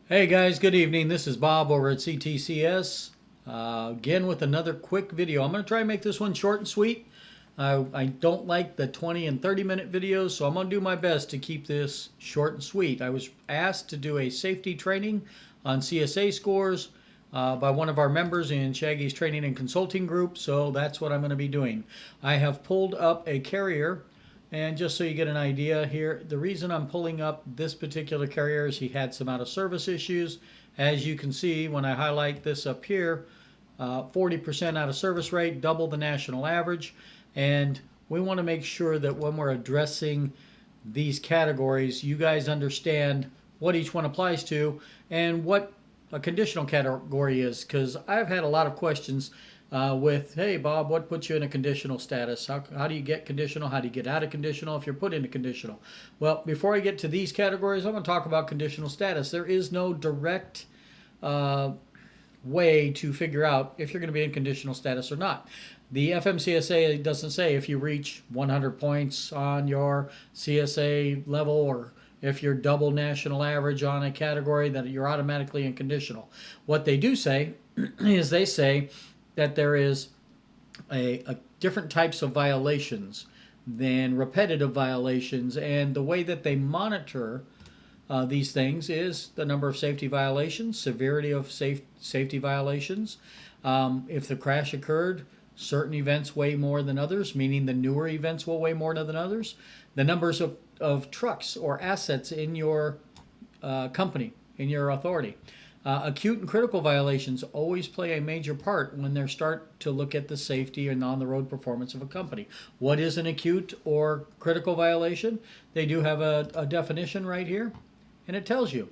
Hey guys, good evening. This is Bob over at CTCS. Again with another quick video. I'm going to try and make this one short and sweet. I don't like the 20 and 30-minute videos, so I'm going to do my best to keep this short and sweet. I was asked to do a safety training on CSA scores by one of our members in Shaggy's training and consulting group, so that's what I'm going to be doing. I have pulled up a carrier, and just so you get an idea here, the reason I'm pulling up this particular carrier is he had some out of service issues. As you can see, when I highlight this up here, 40% out of service rate, double the national average. And we want to make sure that when we're addressing these categories, you guys understand what each one applies to and what a conditional category is. Because I've had a lot of questions with, hey, Bob, what puts you in a conditional status? How do you get conditional? How do you get out of conditional if you're put into conditional? Well, before I get to these categories, I'm going to talk about conditional status. There is no direct way to figure out if you're going to be in conditional status or not. The FMCSA doesn't say if you reach 100 points on your CSA level or if you're double national average on a category that you're automatically in conditional. What they do say is they say that there is a different types of violations than repetitive violations, and the way that they monitor these things is the number of safety violations, severity of safety violations. If the crash occurred, certain events weigh more than others, meaning the newer events will weigh more than others. The numbers of trucks or assets in your company, in your authority. Acute and critical violations always play a major part when they start to look at the safety and on-the-road performance of a company. What is an acute or critical violation? They do have a definition right here, and it tells you.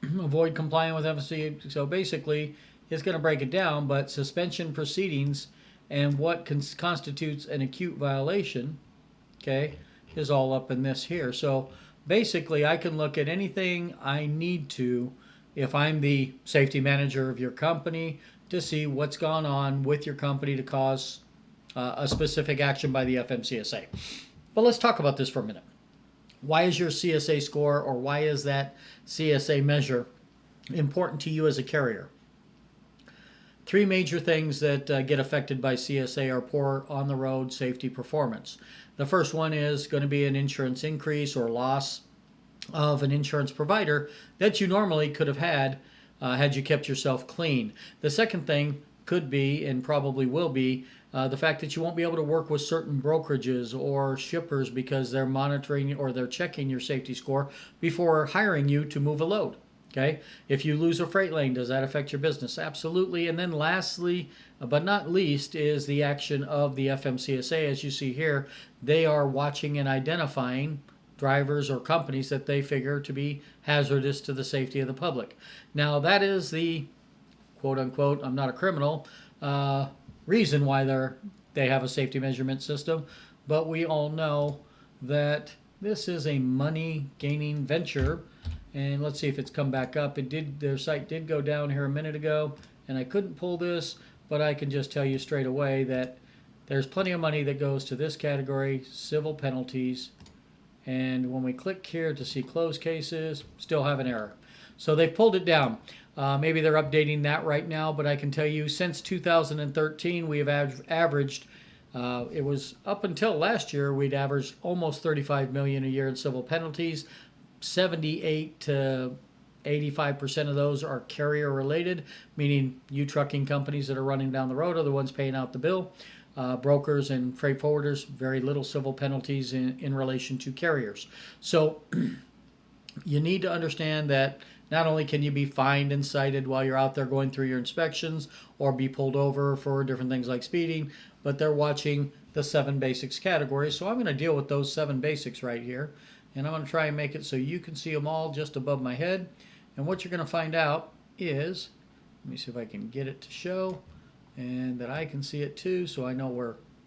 Avoid complying with FMCSA. So basically, it's going to break it down, but suspension proceedings and what constitutes an acute violation, okay, is all up in this here. So basically, I can look at anything I need to if I'm the safety manager of your company to see what's gone on with your company to cause a specific action by the FMCSA. But let's talk about this for a minute. Why is your CSA score, or why is that CSA measure important to you as a carrier? Three major things that get affected by CSA are poor on-the-road safety performance. The first one is going to be an insurance increase or loss of an insurance provider that you normally could have had you kept yourself clean. The second thing could be, and probably will be, the fact that you won't be able to work with certain brokerages or shippers because they're monitoring or they're checking your safety score before hiring you to move a load. Okay, if you lose a freight lane, does that affect your business? Absolutely. And then lastly, but not least, is the action of the FMCSA. As you see here, they are watching and identifying drivers or companies that they figure to be hazardous to the safety of the public. Now, that is the quote unquote, I'm not a criminal, reason why they have a safety measurement system. But we all know that this is a money gaining venture. And let's see if it's come back up. Their site did go down here a minute ago, and I couldn't pull this, but I can just tell you straight away that there's plenty of money that goes to this category, civil penalties. And when we click here to see closed cases, still have an error. So they've pulled it down. Maybe they're updating that right now, but I can tell you since 2013, we have averaged, it was up until last year, we'd averaged almost 35 million a year in civil penalties. 78 to 85% of those are carrier related, meaning you trucking companies that are running down the road are the ones paying out the bill. Brokers and freight forwarders, very little civil penalties in relation to carriers. So you need to understand that not only can you be fined and cited while you're out there going through your inspections or be pulled over for different things like speeding, but they're watching the 7 basics categories. So I'm going to deal with those 7 basics right here. And I'm going to try and make it so you can see them all just above my head. And what you're going to find out is, let me see if I can get it to show, and that I can see it too, so I know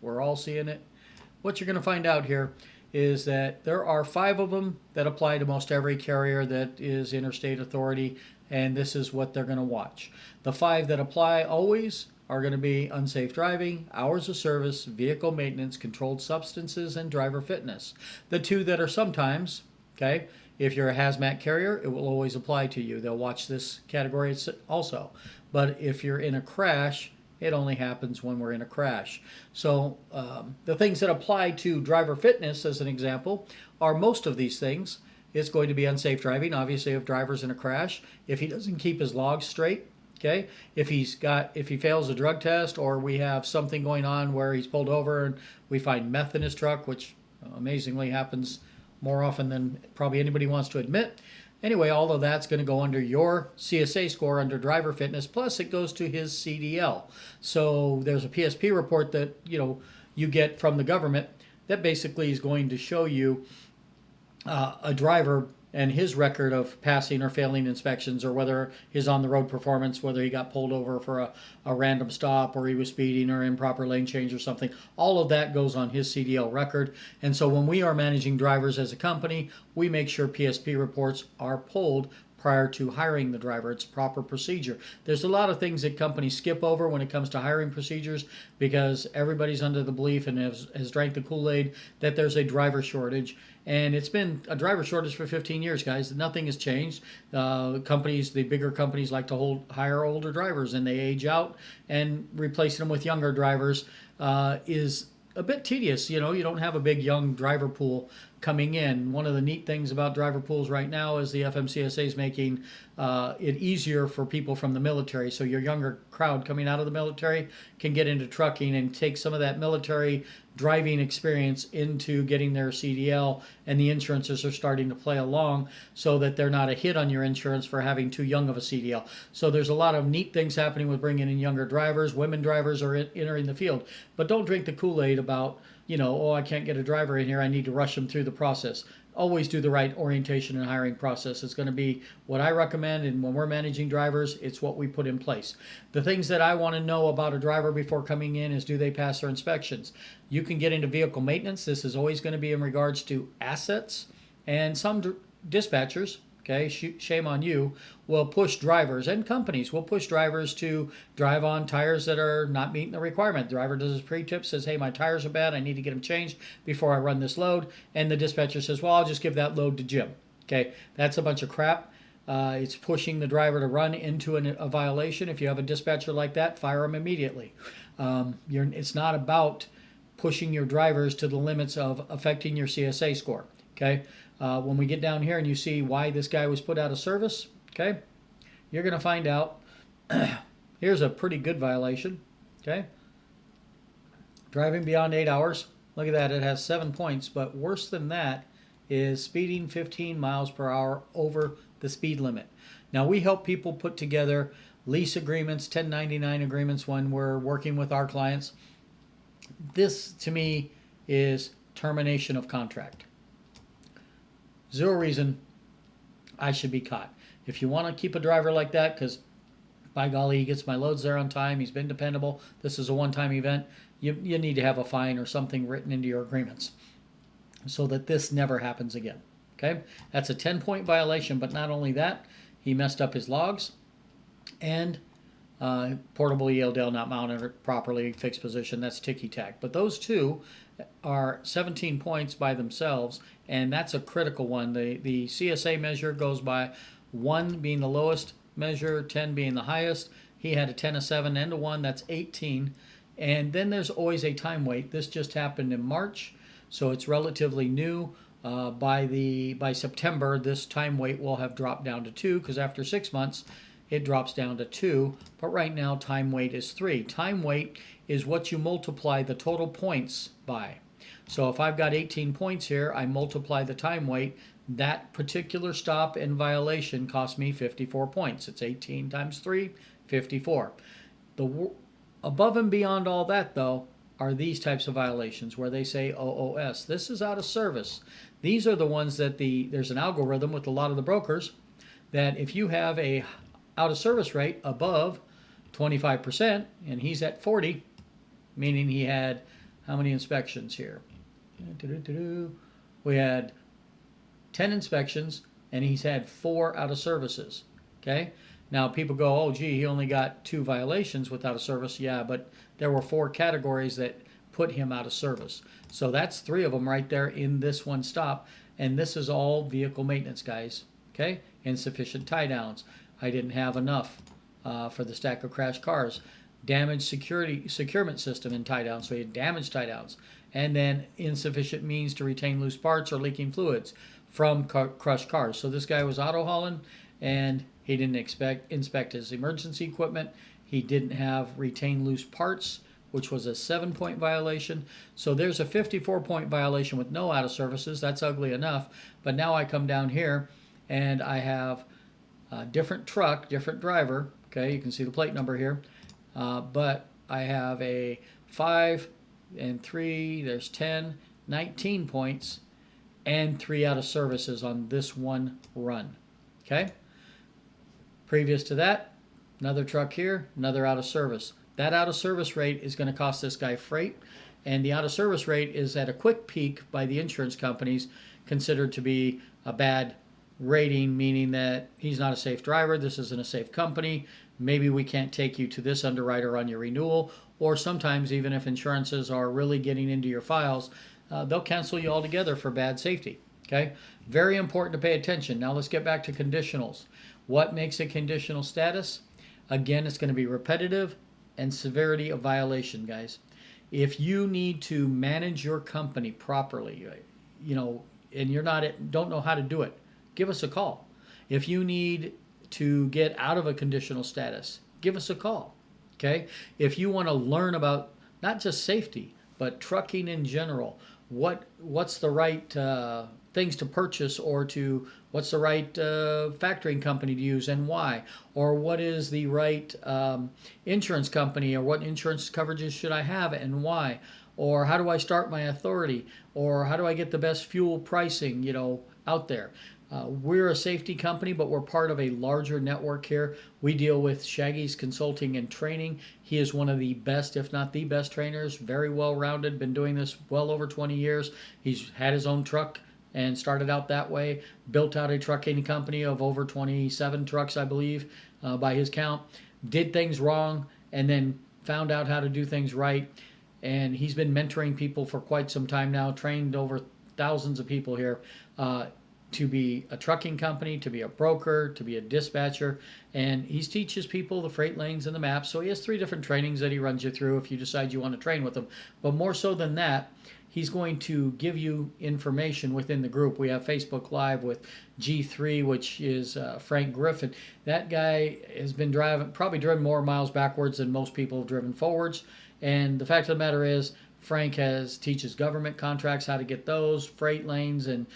we're all seeing it. What you're going to find out here is that there are 5 of them that apply to most every carrier that is interstate authority, and this is what they're going to watch. The 5 that apply always are going to be unsafe driving, hours of service, vehicle maintenance, controlled substances, and driver fitness. The 2 that are sometimes, okay, If you're a hazmat carrier, it will always apply to you. They'll watch this category also. But if you're in a crash, it only happens when we're in a crash. So the things that apply to driver fitness, as an example, are most of these things. It's going to be unsafe driving, obviously, if driver's in a crash. If he doesn't keep his logs straight, okay? If he fails a drug test, or we have something going on where he's pulled over and we find meth in his truck, which amazingly happens more often than probably anybody wants to admit. Anyway, all of that's going to go under your CSA score under driver fitness, plus it goes to his CDL. So there's a PSP report that you get from the government that basically is going to show you a driver and his record of passing or failing inspections, or whether his on-the-road performance, whether he got pulled over for a random stop, or he was speeding, or improper lane change or something. All of that goes on his CDL record. And so when we are managing drivers as a company, we make sure PSP reports are pulled prior to hiring the driver. It's proper procedure. There's a lot of things that companies skip over when it comes to hiring procedures, because everybody's under the belief and has drank the Kool-Aid that there's a driver shortage. And it's been a driver shortage for 15 years, guys. Nothing has changed. The bigger companies like to hire older drivers, and they age out, and replacing them with younger drivers is a bit tedious. You don't have a big young driver pool coming in. One of the neat things about driver pools right now is the FMCSA is making it easier for people from the military. So your younger crowd coming out of the military can get into trucking and take some of that military driving experience into getting their CDL, and the insurances are starting to play along so that they're not a hit on your insurance for having too young of a CDL. So there's a lot of neat things happening with bringing in younger drivers. Women drivers are entering the field. But don't drink the Kool-Aid about, I can't get a driver in here, I need to rush them through the process. Always do the right orientation and hiring process. It's going to be what I recommend, and when we're managing drivers, it's what we put in place. The things that I want to know about a driver before coming in is, do they pass their inspections? You can get into vehicle maintenance. This is always going to be in regards to assets, and some dispatchers, okay, shame on you, will push drivers, and companies will push drivers to drive on tires that are not meeting the requirement. The driver does his pre-tip, says, hey, my tires are bad, I need to get them changed before I run this load. And the dispatcher says, well, I'll just give that load to Jim. Okay, that's a bunch of crap. It's pushing the driver to run into a violation. If you have a dispatcher like that, fire him immediately. It's not about pushing your drivers to the limits of affecting your CSA score. Okay. When we get down here and you see why this guy was put out of service, okay, you're going to find out. Here's a pretty good violation, okay. Driving beyond 8 hours. Look at that, it has 7 points, but worse than that is speeding 15 miles per hour over the speed limit. Now, we help people put together lease agreements, 1099 agreements when we're working with our clients. This, to me, is termination of contract. Zero reason I should be caught. If you want to keep a driver like that, because by golly, he gets my loads there on time, he's been dependable, this is a one-time event, you need to have a fine or something written into your agreements so that this never happens again. Okay? That's a 10-point violation, but not only that, he messed up his logs, and portable ELDL not mounted properly, fixed position, that's ticky-tack. But those two are 17 points by themselves, and that's a critical one. The CSA measure goes by 1 being the lowest measure, 10 being the highest. He had a 10, a 7, and a 1, that's 18. And then there's always a time wait. This just happened in March, so it's relatively new. By September, this time wait will have dropped down to 2, because after 6 months, it drops down to 2, but right now time wait is 3. Time wait is what you multiply the total points by. So if I've got 18 points here, I multiply the time wait. That particular stop and violation cost me 54 points. It's 18 times 3, 54. Above and beyond all that, though, are these types of violations where they say OOS. This is out of service. These are the ones that there's an algorithm with a lot of the brokers that if you have a out of service rate above 25%, and he's at 40, meaning he had how many inspections here? We had 10 inspections, and he's had 4 out of services. Okay? Now people go, oh gee, he only got 2 violations without a service. Yeah, but there were 4 categories that put him out of service. So that's 3 of them right there in this one stop. And this is all vehicle maintenance, guys. Okay, insufficient tie downs. I didn't have enough for the stack of crashed cars. Damaged securement system in tie downs, so he had damaged tie downs. And then insufficient means to retain loose parts or leaking fluids from crushed cars. So this guy was auto hauling, and he didn't inspect his emergency equipment. He didn't have retain loose parts, which was a 7-point violation. So there's a 54-point violation with no out of services. That's ugly enough. But now I come down here and I have a different truck, different driver. Okay, you can see the plate number here. But I have a 5 and 3, there's 10, 19 points, and 3 out of services on this one run. Okay? Previous to that, another truck here, another out of service. That out of service rate is going to cost this guy freight, and the out of service rate is at a quick peak by the insurance companies considered to be a bad rating, meaning that he's not a safe driver, this isn't a safe company, maybe we can't take you to this underwriter on your renewal, or sometimes even if insurances are really getting into your files, they'll cancel you altogether for bad safety. Okay, very important to pay attention. Now let's get back to conditionals. What makes a conditional status? Again, it's going to be repetitive and severity of violation, guys. If you need to manage your company properly, and don't know how to do it, give us a call. If you need to get out of a conditional status, give us a call. Okay? If you want to learn about not just safety, but trucking in general, what's the right things to purchase, or what's the right factoring company to use and why, or what is the right insurance company, or what insurance coverages should I have and why, or how do I start my authority, or how do I get the best fuel pricing out there. We're a safety company, but we're part of a larger network here. We deal with Shaggy's Consulting and Training. He is one of the best, if not the best trainers, very well-rounded, been doing this well over 20 years. He's had his own truck and started out that way, built out a trucking company of over 27 trucks, I believe, by his count, did things wrong, and then found out how to do things right. And he's been mentoring people for quite some time now, trained over thousands of people here to be a trucking company, to be a broker, to be a dispatcher. And he teaches people the freight lanes and the maps. So he has 3 different trainings that he runs you through if you decide you want to train with him. But more so than that, he's going to give you information within the group. We have Facebook Live with G3, which is Frank Griffin. That guy has been probably driven more miles backwards than most people have driven forwards. And the fact of the matter is, Frank teaches government contracts, how to get those, freight lanes, and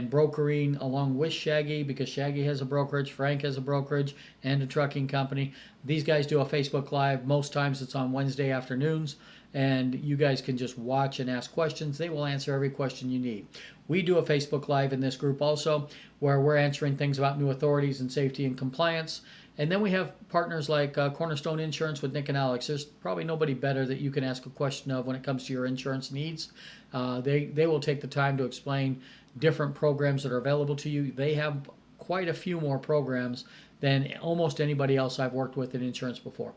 brokering along with Shaggy, because Shaggy has a brokerage, Frank has a brokerage, and a trucking company. These guys do a Facebook Live. Most times it's on Wednesday afternoons, and you guys can just watch and ask questions. They will answer every question you need. We do a Facebook Live in this group also, where we're answering things about new authorities and safety and compliance. And then we have partners like Cornerstone Insurance with Nick and Alex. There's probably nobody better that you can ask a question of when it comes to your insurance needs. They will take the time to explain different programs that are available to you. They have quite a few more programs than almost anybody else I've worked with in insurance before.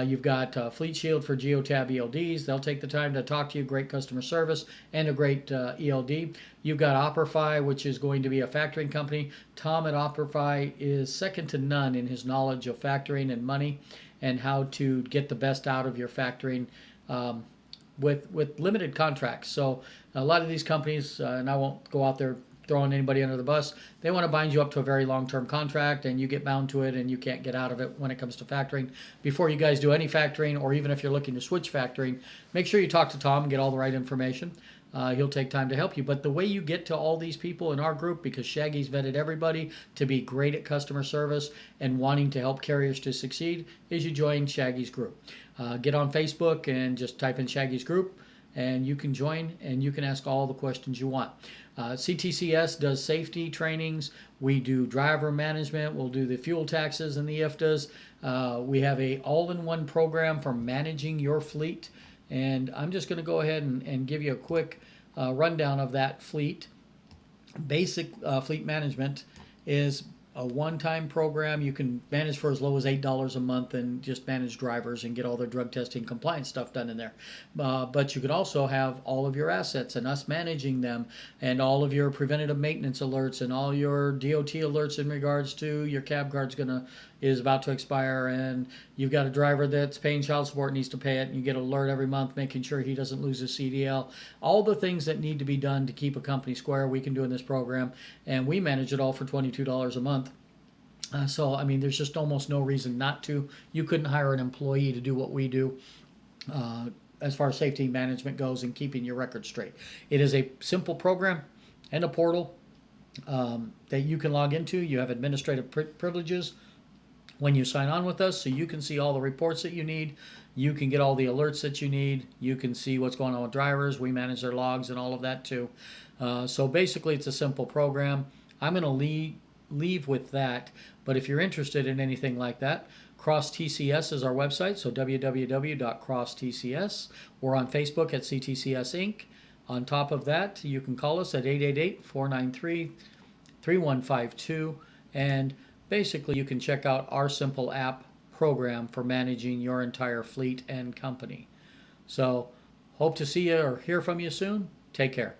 You've got Fleet Shield for Geotab ELDs. They'll take the time to talk to you, great customer service, and a great ELD. You've got Operify, which is going to be a factoring company. Tom at Operify is second to none in his knowledge of factoring and money and how to get the best out of your factoring with limited contracts. So a lot of these companies, and I won't go out there throwing anybody under the bus, they want to bind you up to a very long-term contract, and you get bound to it and you can't get out of it when it comes to factoring. Before you guys do any factoring, or even if you're looking to switch factoring, make sure you talk to Tom and get all the right information. He'll take time to help you. But the way you get to all these people in our group, because Shaggy's vetted everybody to be great at customer service and wanting to help carriers to succeed, is you join Shaggy's group. Get on Facebook and just type in Shaggy's group, and you can join and you can ask all the questions you want. CTCS does safety trainings. We do driver management. We'll do the fuel taxes and the IFTAs. We have a all-in-one program for managing your fleet. And I'm just going to go ahead and give you a quick rundown of that fleet. Basic fleet management is a one-time program. You can manage for as low as $8 a month and just manage drivers and get all their drug testing compliance stuff done in there. But you could also have all of your assets and us managing them, and all of your preventative maintenance alerts and all your DOT alerts in regards to your cab card's is about to expire, and you've got a driver that's paying child support, needs to pay it, and you get an alert every month making sure he doesn't lose his CDL. All the things that need to be done to keep a company square, we can do in this program, and we manage it all for $22 a month. So, I mean, there's just almost no reason not to. You couldn't hire an employee to do what we do as far as safety management goes and keeping your record straight. It is a simple program and a portal that you can log into. You have administrative privileges when you sign on with us, so you can see all the reports that you need. You can get all the alerts that you need. You can see what's going on with drivers. We manage their logs and all of that too. So basically, it's a simple program. I'm going to leave with that. But if you're interested in anything like that, Cross TCS is our website, so www.crosstcs. We're on Facebook at CTCS Inc. On top of that, you can call us at 888-493-3152, and basically you can check out our simple app program for managing your entire fleet and company. So hope to see you or hear from you soon. Take care.